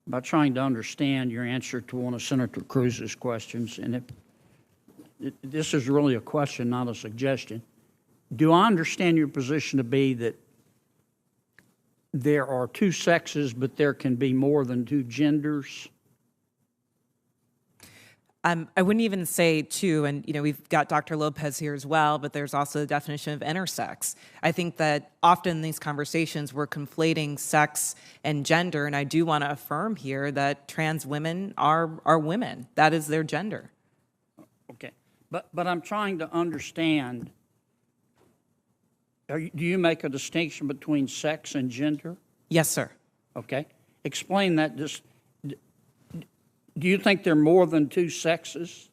by trying to understand your answer to one of Senator Cruz's questions, and this is really a question, not a suggestion. Do I understand your position to be that there are two sexes, but there can be more than two genders? I wouldn't even say two, and we've got Dr. Lopez here as well, but there's also the definition of intersex. I think that often in these conversations we're conflating sex and gender, and I do want to affirm here that trans women are women. That is their gender. Okay, but I'm trying to understand. Do you make a distinction between sex and gender? Yes, sir. Okay, explain that. Just. Do you think there are more than two sexes?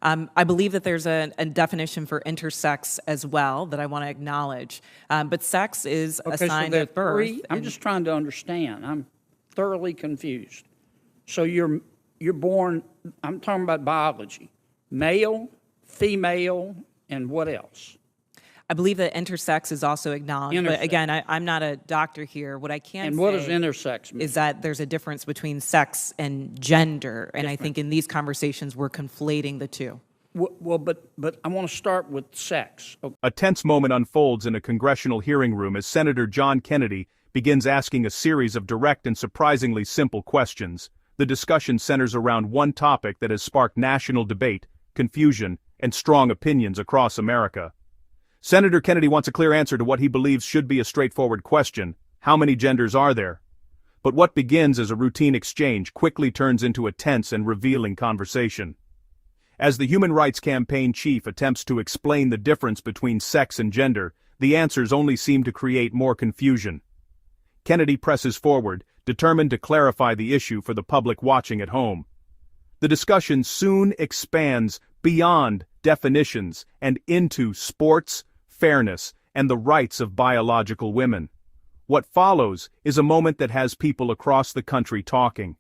I believe that there's a definition for intersex as well that I want to acknowledge. But sex is assigned at birth. I'm just trying to understand. I'm thoroughly confused. So you're born, I'm talking about biology, male, female, and what else? I believe that intersex is also acknowledged, but again, I'm not a doctor here. What I can and say what does intersex mean? Is that there's a difference between sex and gender, and I think in these conversations we're conflating the two. Well, but I want to start with sex. Okay. A tense moment unfolds in a congressional hearing room as Senator John Kennedy begins asking a series of direct and surprisingly simple questions. The discussion centers around one topic that has sparked national debate, confusion, and strong opinions across America. Senator Kennedy wants a clear answer to what he believes should be a straightforward question: how many genders are there? But what begins as a routine exchange quickly turns into a tense and revealing conversation. As the Human Rights Campaign chief attempts to explain the difference between sex and gender, the answers only seem to create more confusion. Kennedy presses forward, determined to clarify the issue for the public watching at home. The discussion soon expands beyond definitions and into sports, fairness, and the rights of biological women. What follows is a moment that has people across the country talking.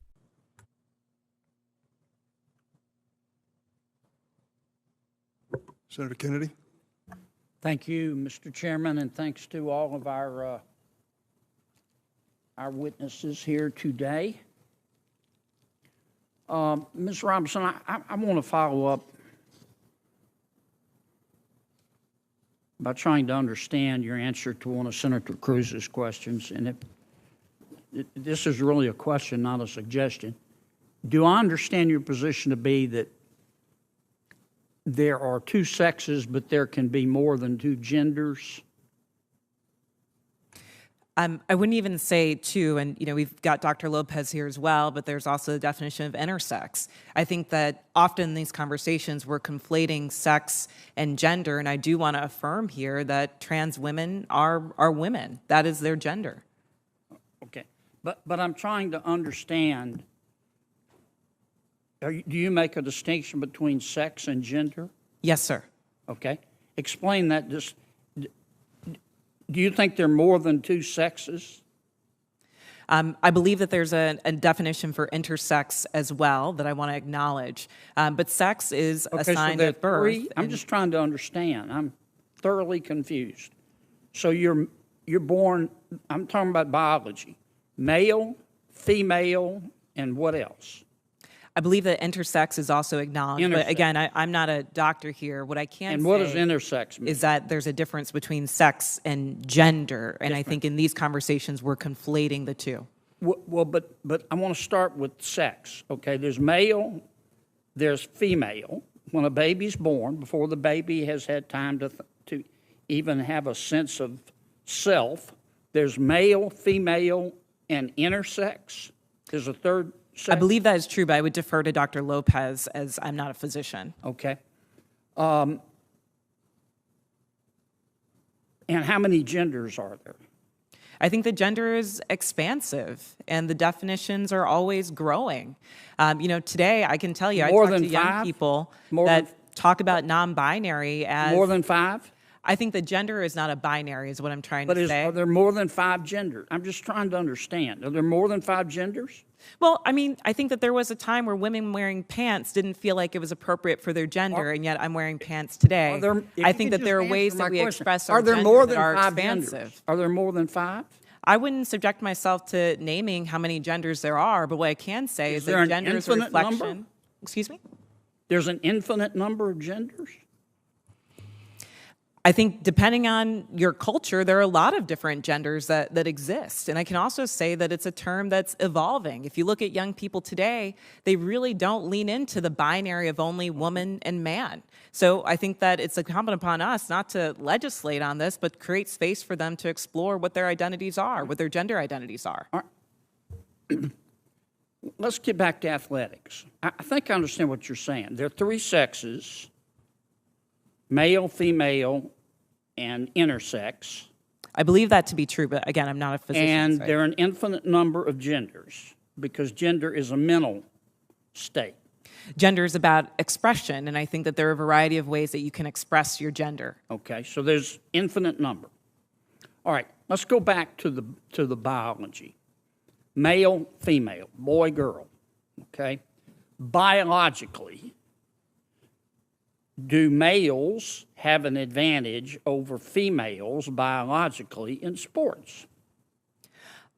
Senator Kennedy. Thank you, Mr. Chairman, and thanks to all of our witnesses here today. Ms. Robinson, I want to follow up by trying to understand your answer to one of Senator Cruz's questions, and this is really a question, not a suggestion. Do I understand your position to be that there are two sexes, but there can be more than two genders? I wouldn't even say two, and we've got Dr. Lopez here as well, but there's also the definition of intersex. I think that often in these conversations we're conflating sex and gender, and I do want to affirm here that trans women are women. That is their gender. Okay, but I'm trying to understand. Do you make a distinction between sex and gender? Yes, sir. Okay, explain that. Just. Do you think there are more than two sexes? I believe that there's a definition for intersex as well that I want to acknowledge. But sex is assigned at birth. I'm just trying to understand. I'm thoroughly confused. So you're born, I'm talking about biology, male, female, and what else? I believe that intersex is also acknowledged, but again, I'm not a doctor here. What I can say what does intersex mean? Is that there's a difference between sex and gender, and I think in these conversations we're conflating the two. Well, but I want to start with sex. Okay, there's male, there's female. When a baby's born, before the baby has had time to even have a sense of self, there's male, female, and intersex. There's a third sex. I believe that is true, but I would defer to Dr. Lopez as I'm not a physician. Okay. And how many genders are there? I think the gender is expansive, and the definitions are always growing. Today I can tell you, I talk to young people that talk about non-binary as... More than five? I think the gender is not a binary, is what I'm trying to say. But are there more than five genders? I'm just trying to understand. Are there more than five genders? Well, I think that there was a time where women wearing pants didn't feel like it was appropriate for their gender, and yet I'm wearing pants today. I think that there are ways that we express our gender that are expansive. Are there more than five? I wouldn't subject myself to naming how many genders there are, but what I can say is there that an gender is a infinite number? reflection. Excuse me? There's an infinite number of genders? I think depending on your culture, there are a lot of different genders that exist. And I can also say that it's a term that's evolving. If you look at young people today, they really don't lean into the binary of only woman and man. So I think that it's incumbent upon us not to legislate on this, but create space for them to explore what their identities are, what their gender identities are. Let's get back to athletics. I think I understand what you're saying. There are three sexes: male, female, and intersex. I believe that to be true, but again, I'm not a physician. And so there are an infinite number of genders because gender is a mental state. Gender is about expression, and I think that there are a variety of ways that you can express your gender. Okay, so there's infinite number. All right, let's go back to the biology. Male, female, boy, girl. Okay, biologically, do males have an advantage over females biologically in sports?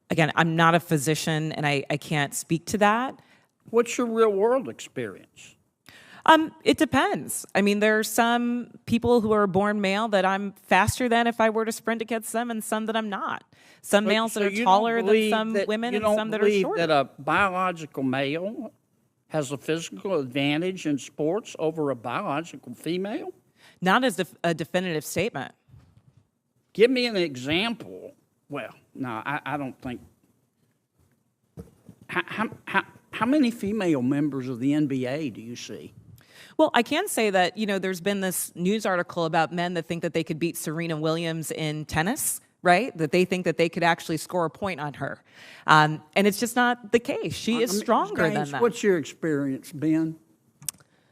Again, I'm not a physician, and I can't speak to that. What's your real world experience? It depends. I mean, there are some people who are born male that I'm faster than if I were to sprint against them, and some that I'm not. Some males So that are you don't taller than believe some that- women, you and don't some that are believe shorter. that a biological male has a physical advantage in sports over a biological female? Not as a definitive statement. Give me an example. Well, no, I don't think. How many female members of the NBA do you see? Well, I can say that, there's been this news article about men that think that they could beat Serena Williams in tennis, right? That they think that they could actually score a point on her. And it's just not the case. She is stronger than James, that. what's your experience, Ben?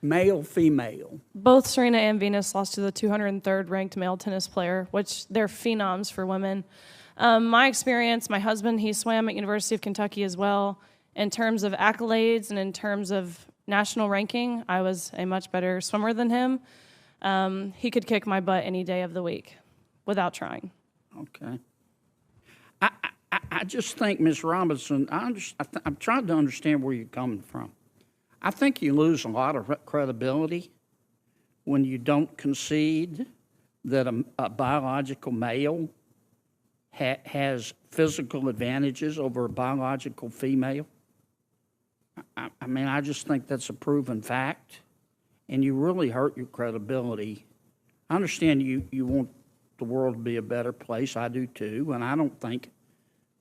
Male, female. Both Serena and Venus lost to the 203rd ranked male tennis player, which they're phenoms for women. My experience, my husband, he swam at University of Kentucky as well. In terms of accolades and in terms of national ranking, I was a much better swimmer than him. He could kick my butt any day of the week without trying. Okay. I just think, Ms. Robinson, I'm trying to understand where you're coming from. I think you lose a lot of credibility when you don't concede that a biological male has physical advantages over a biological female. I mean, I just think that's a proven fact, and you really hurt your credibility. I understand you want the world to be a better place. I do too, and I don't think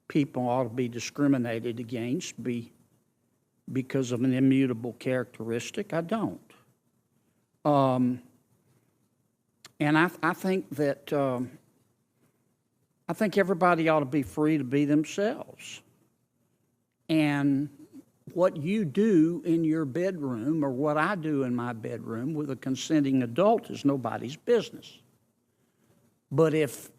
people ought to be discriminated against because of an immutable characteristic. I don't. And I think that I think everybody ought to be free to be themselves. And what you do in your bedroom or what I do in my bedroom with a consenting adult is nobody's business. But if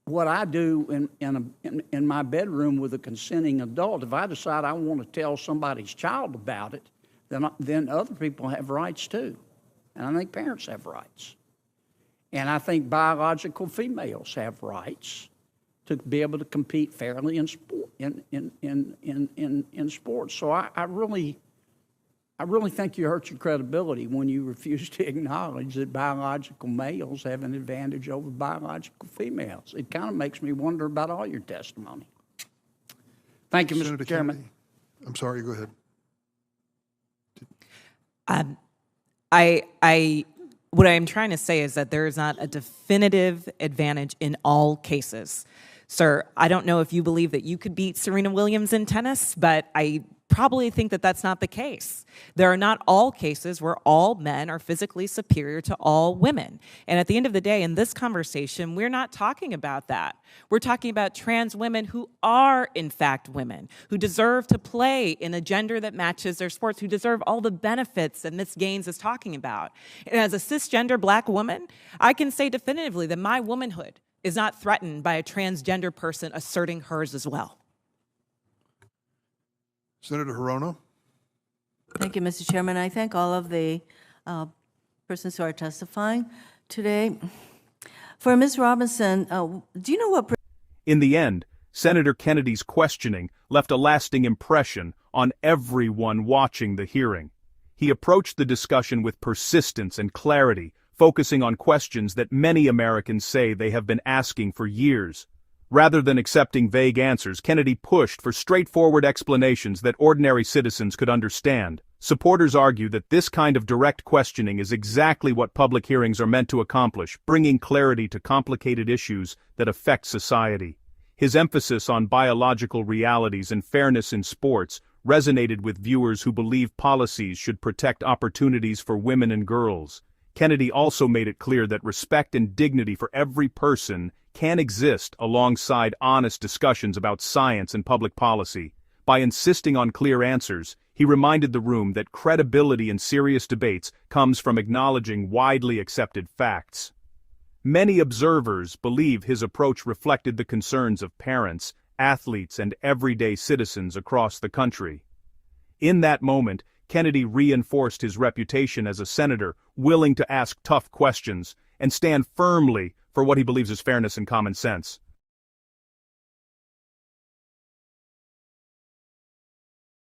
what I do in my bedroom with a consenting adult, if I decide I want to tell somebody's child about it, then other people have rights too. And I think parents have rights. And I think biological females have rights to be able to compete fairly in sport, in sports. So I really think you hurt your credibility when you refuse to acknowledge that biological males have an advantage over biological females. It kind of makes me wonder about all your testimony. Thank you, Mr. Senator Chairman. Kennedy. I'm sorry, go ahead. What I'm trying to say is that there is not a definitive advantage in all cases. Sir, I don't know if you believe that you could beat Serena Williams in tennis, but I probably think that that's not the case. There are not all cases where all men are physically superior to all women. And at the end of the day, in this conversation, we're not talking about that. We're talking about trans women who are, in fact, women, who deserve to play in a gender that matches their sports, who deserve all the benefits that Ms. Gaines is talking about. And as a cisgender black woman, I can say definitively that my womanhood is not threatened by a transgender person asserting hers as well. Senator Hirono. Thank you, Mr. Chairman. I thank all of the persons who are testifying today. For Ms. Robinson, do you know what In the end, Senator Kennedy's questioning left a lasting impression on everyone watching the hearing. He approached the discussion with persistence and clarity, focusing on questions that many Americans say they have been asking for years. Rather than accepting vague answers, Kennedy pushed for straightforward explanations that ordinary citizens could understand. Supporters argue that this kind of direct questioning is exactly what public hearings are meant to accomplish, bringing clarity to complicated issues that affect society. His emphasis on biological realities and fairness in sports resonated with viewers who believe policies should protect opportunities for women and girls. Kennedy also made it clear that respect and dignity for every person can exist alongside honest discussions about science and public policy. By insisting on clear answers, he reminded the room that credibility in serious debates comes from acknowledging widely accepted facts. Many observers believe his approach reflected the concerns of parents, athletes, and everyday citizens across the country. In that moment, Kennedy reinforced his reputation as a senator willing to ask tough questions and stand firmly for what he believes is fairness and common sense.